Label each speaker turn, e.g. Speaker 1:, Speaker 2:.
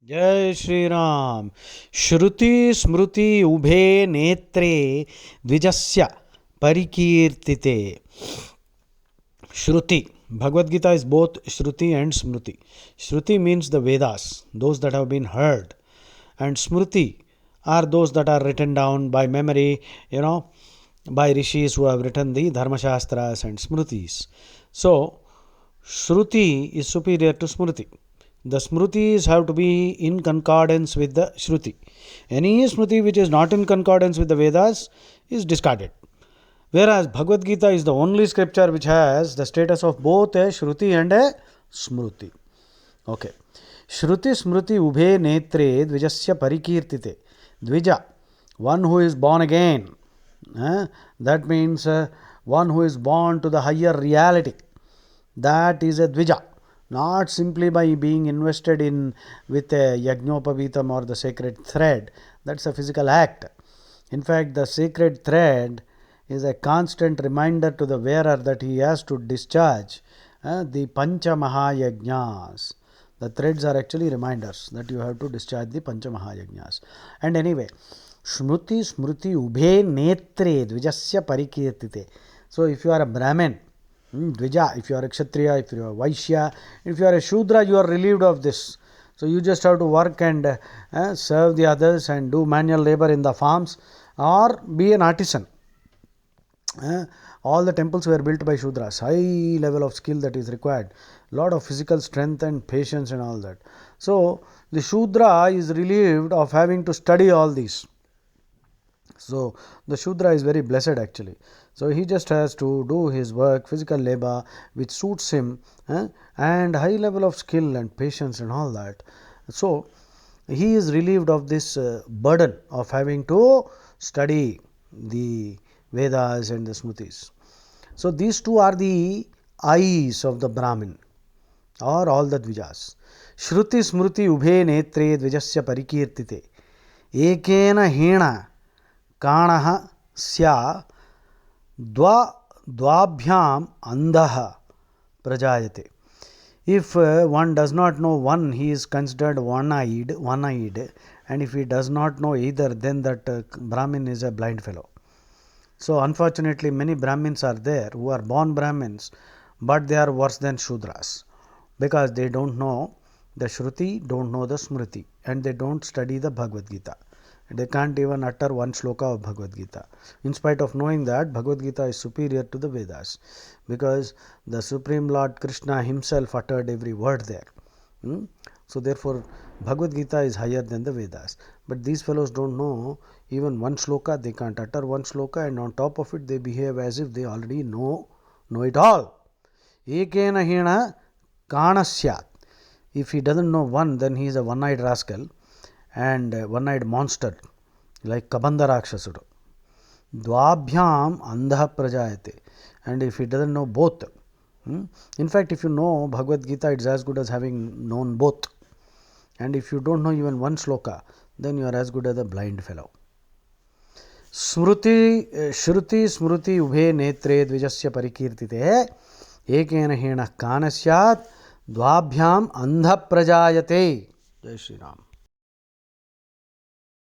Speaker 1: जय श्री राम। श्रुति स्मृति उभे नेत्रे द्विजस्य परिकीर्तिते. Shruti, Bhagavad Gita is both Shruti and Smriti. Shruti means the Vedas, those that have been heard, and Smriti are those that are written down by memory, by rishis who have written the Dharma Shastras and Smritis. So, Shruti is superior to Smriti. The Smritis have to be in concordance with the Shruti. Any Smriti which is not in concordance with the Vedas is discarded. Whereas Bhagavad Gita is the only scripture which has the status of both a Shruti and a Smruti. Okay. Shruti Smruti Ubhe Netre Dvijasya Parikirtite. Dvija, one who is born again. That means one who is born to the higher reality. That is a Dvija. Not simply by being invested in with a Yajnopavitam or the sacred thread. That's a physical act. In fact, the sacred thread is a constant reminder to the wearer that he has to discharge the Pancha Mahayajnas. The threads are actually reminders that you have to discharge the Pancha Mahayajnas. And anyway, Shruti Smruti Ubhe Netre Dvijasya Parikirtite. So if you are a Brahmin, Dvija, if you are a Kshatriya, if you are a Vaishya, if you are a Shudra, you are relieved of this. So you just have to work and serve the others and do manual labor in the farms or be an artisan. All the temples were built by Shudras, high level of skill that is required, lot of physical strength and patience and all that. So the Shudra is relieved of having to study all these. So the Shudra is very blessed actually. So he just has to do his work, physical labor which suits him and high level of skill and patience and all that. So he is relieved of this burden of having to study the Vedas and the Smritis. So these two are the eyes of the Brahmin or all the Dvijas. Shruti Smruti Ubhe Netre Dvijasya Parikirtite. Ekena Hena Kanaha Sya Dvabhyam Andaha Prajayate. If one does not know one, he is considered one-eyed, and if he does not know either, then that Brahmin is a blind fellow. So unfortunately many Brahmins are there who are born Brahmins, but they are worse than Shudras because they don't know the Shruti, don't know the Smriti, and they don't study the Bhagavad Gita. They can't even utter one sloka of Bhagavad Gita. In spite of knowing that Bhagavad Gita is superior to the Vedas, because the Supreme Lord Krishna himself uttered every word there. So therefore Bhagavad Gita is higher than the Vedas. But these fellows don't know even one sloka, they can't utter one sloka, and on top of it they behave as if they already know it all. Ekena hena kanasyat. If he doesn't know one, then he is a one-eyed rascal and one-eyed monster like Kabanda Rakshasuru. Dvabhyam andha prajayate. And if he doesn't know both, in fact if you know Bhagavad Gita, it's as good as having known both. And if you don't know even one sloka, then you are as good as a blind fellow. Shruti Smruti Ubhe Netre Dvijasya Parikirtite. Ekena hena kanasyat Dvabhyam andha prajayate. Jai Shri Ram.